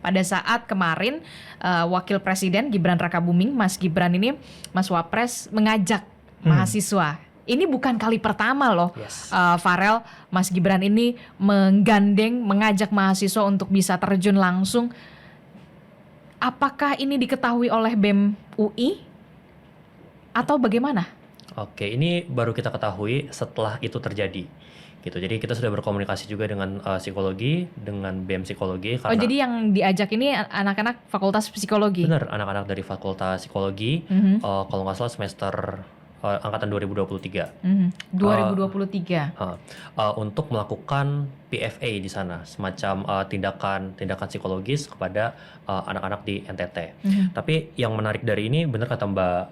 pada saat kemarin Wakil Presiden Gibran Rakabuming, Mas Gibran ini, Mas Wapres mengajak mahasiswa. Ini bukan kali pertama loh, Farel, Mas Gibran ini mengajak mahasiswa untuk bisa terjun langsung. Apakah ini diketahui oleh BEM UI atau bagaimana? Oke, ini baru kita ketahui setelah itu terjadi. Gitu. Jadi kita sudah berkomunikasi juga dengan psikologi, dengan BEM psikologi. Karena, jadi yang diajak ini anak-anak fakultas psikologi? Benar, anak-anak dari fakultas psikologi, kalau nggak salah semester angkatan 2023. 2023. Untuk melakukan PFA di sana, semacam tindakan psikologis kepada anak-anak di NTT. Tapi yang menarik dari ini, benar kata Mbak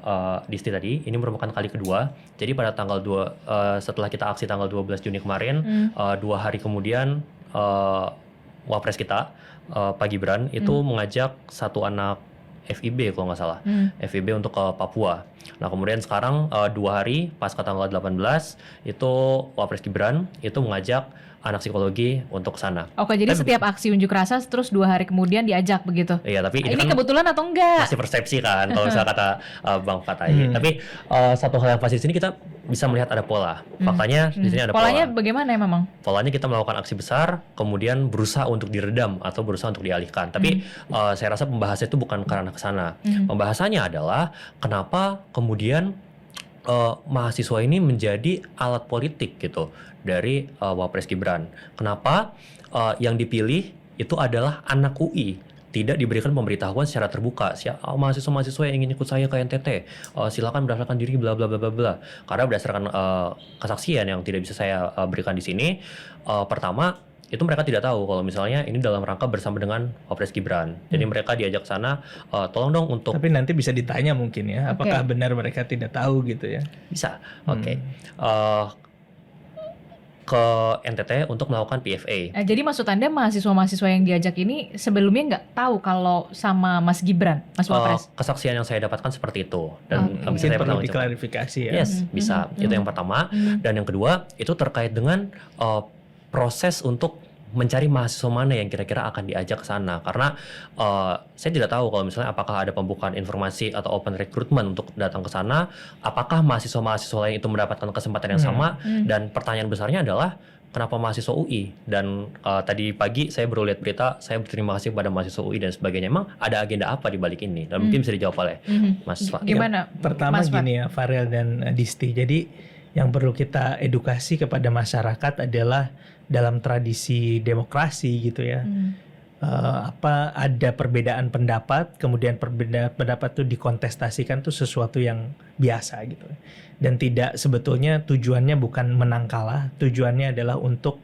Disti tadi, ini merupakan kali kedua. Jadi pada tanggal 2, setelah kita aksi tanggal 12 Juni kemarin, 2 hari kemudian Wapres kita, Pak Gibran, itu mengajak satu anak FIB kalau nggak salah, FIB untuk ke Papua. Nah kemudian sekarang 2 hari pasca tanggal 18 itu Wapres Gibran itu mengajak anak psikologi untuk sana. Oke, jadi setiap aksi unjuk rasa terus 2 hari kemudian diajak begitu? Iya, tapi ini kan kebetulan atau enggak? Masih persepsi kan kalau misalnya kata Bang Fatai. Tapi satu hal yang pasti di sini kita bisa melihat ada pola. Faktanya di sini ada polanya pola. Bagaimana ya memang? Polanya kita melakukan aksi besar, kemudian berusaha untuk diredam atau berusaha untuk dialihkan. Tapi saya rasa pembahasannya itu bukan karena kesana. Pembahasannya adalah kenapa kemudian mahasiswa ini menjadi alat politik gitu dari Wapres Gibran. Kenapa yang dipilih itu adalah anak UI, tidak diberikan pemberitahuan secara terbuka. Mahasiswa-mahasiswa yang ingin ikut saya ke NTT, silakan mendaftarkan diri bla bla bla bla bla. Karena berdasarkan kesaksian yang tidak bisa saya berikan di sini, pertama itu mereka tidak tahu kalau misalnya ini dalam rangka bersama dengan Wapres Gibran. Jadi mereka diajak sana, tolong dong untuk... Tapi nanti bisa ditanya mungkin ya, apakah benar mereka tidak tahu gitu ya? Bisa, ke NTT untuk melakukan PFA. Jadi maksud Anda mahasiswa-mahasiswa yang diajak ini sebelumnya nggak tahu kalau sama Mas Gibran, Mas Wapres? Kesaksian yang saya dapatkan seperti itu. Dan mungkin saya perlu diklarifikasi ya. Yes, bisa. Itu yang pertama. Dan yang kedua, itu terkait dengan proses untuk mencari mahasiswa mana yang kira-kira akan diajak ke sana. Karena saya tidak tahu kalau misalnya apakah ada pembukaan informasi atau open recruitment untuk datang ke sana, apakah mahasiswa-mahasiswa lain itu mendapatkan kesempatan yang sama, dan pertanyaan besarnya adalah kenapa mahasiswa UI? Dan tadi pagi saya baru lihat berita, saya berterima kasih kepada mahasiswa UI dan sebagainya. Emang ada agenda apa di balik ini? Dan mungkin bisa dijawab oleh Mas Pak. Gimana? Pertama Mas gini ya, Farel dan Disti. Jadi yang perlu kita edukasi kepada masyarakat adalah dalam tradisi demokrasi gitu ya, ada perbedaan pendapat, kemudian perbedaan pendapat itu dikontestasikan tuh sesuatu yang biasa gitu, dan tidak sebetulnya tujuannya bukan menang kalah, tujuannya adalah untuk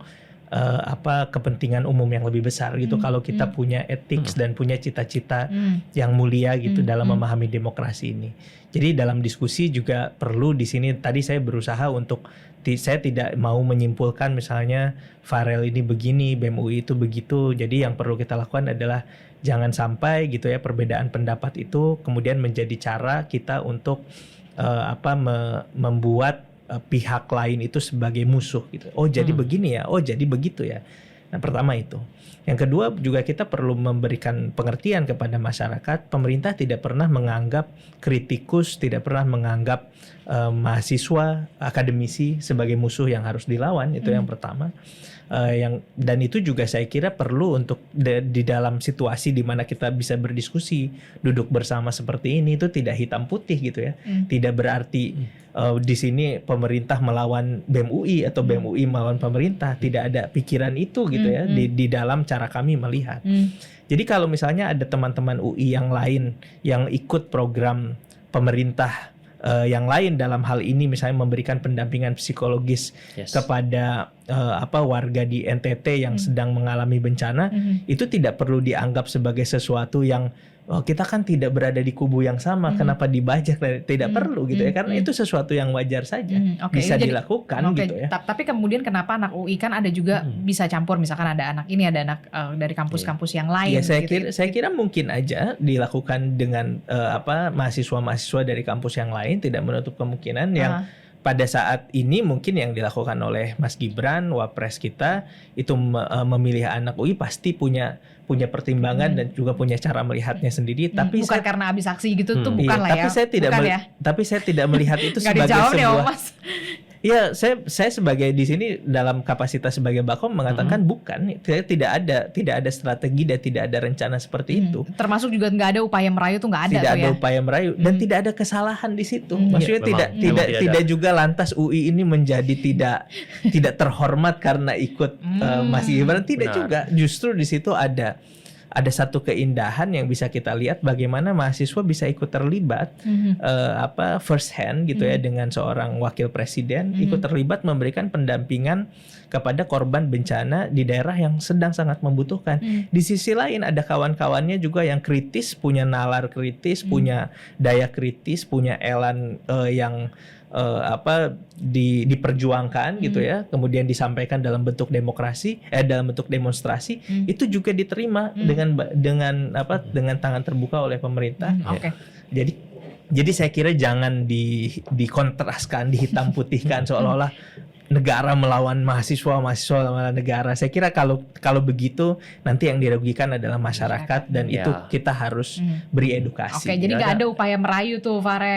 kepentingan umum yang lebih besar gitu. Kalau kita punya etik dan punya cita-cita yang mulia gitu dalam memahami demokrasi ini. Jadi dalam diskusi juga perlu di sini, tadi saya berusaha untuk saya tidak mau menyimpulkan misalnya Farel ini begini, BEM UI itu begitu. Jadi yang perlu kita lakukan adalah jangan sampai gitu ya perbedaan pendapat itu kemudian menjadi cara kita untuk membuat pihak lain itu sebagai musuh gitu. Oh jadi begini ya, oh jadi begitu ya. Nah pertama itu. Yang kedua juga kita perlu memberikan pengertian kepada masyarakat. Pemerintah tidak pernah menganggap kritikus, tidak pernah menganggap mahasiswa, akademisi sebagai musuh yang harus dilawan. Itu yang pertama. Dan itu juga saya kira perlu untuk di dalam situasi di mana kita bisa berdiskusi, duduk bersama seperti ini, itu tidak hitam putih gitu ya. Tidak berarti di sini pemerintah melawan BEM UI atau BEM UI melawan pemerintah. Tidak ada pikiran itu gitu ya di dalam cara kami melihat. Jadi kalau misalnya ada teman-teman UI yang lain yang ikut program pemerintah yang lain dalam hal ini, misalnya memberikan pendampingan psikologis kepada warga di NTT yang sedang mengalami bencana, itu tidak perlu dianggap sebagai sesuatu yang kita kan tidak berada di kubu yang sama, kenapa dibajak? Tidak perlu gitu ya, karena itu sesuatu yang wajar saja, bisa dilakukan gitu ya. Tapi kemudian kenapa anak UI kan ada juga bisa campur, misalkan ada anak ini, ada anak dari kampus-kampus yang lain. Ya saya kira mungkin aja dilakukan dengan mahasiswa-mahasiswa dari kampus yang lain, tidak menutup kemungkinan yang pada saat ini mungkin yang dilakukan oleh Mas Gibran, wapres kita itu memilih anak UI pasti punya pertimbangan dan juga punya cara melihatnya sendiri. Tapi bukan karena habis aksi gitu tuh bukan lah tapi ya. Tapi saya tidak melihat itu Nggak sebagai dijawab sebuah. Mas. Ya, saya sebagai di sini dalam kapasitas sebagai Bakom mengatakan bukan, tidak ada strategi dan tidak ada rencana seperti itu. Termasuk juga nggak ada upaya merayu tuh nggak ada. Tidak tuh ada ya. upaya merayu dan tidak ada kesalahan di situ. Maksudnya tidak juga lantas UI ini menjadi tidak terhormat karena ikut Mas Gibran, tidak juga. Justru di situ ada satu keindahan yang bisa kita lihat bagaimana mahasiswa bisa ikut terlibat first hand gitu ya dengan seorang wakil presiden, ikut terlibat memberikan pendampingan kepada korban bencana di daerah yang sedang sangat membutuhkan. Di sisi lain ada kawan-kawannya juga yang kritis, punya nalar kritis, punya daya kritis, punya elan yang diperjuangkan gitu ya, kemudian disampaikan dalam bentuk dalam bentuk demonstrasi, itu juga diterima dengan tangan terbuka oleh pemerintah. Jadi saya kira jangan dikontraskan, dihitam putihkan seolah-olah negara melawan mahasiswa melawan negara. Saya kira kalau begitu nanti yang dirugikan adalah masyarakat dan itu kita harus beri edukasi. Jadi nggak ada upaya merayu tuh, Farel.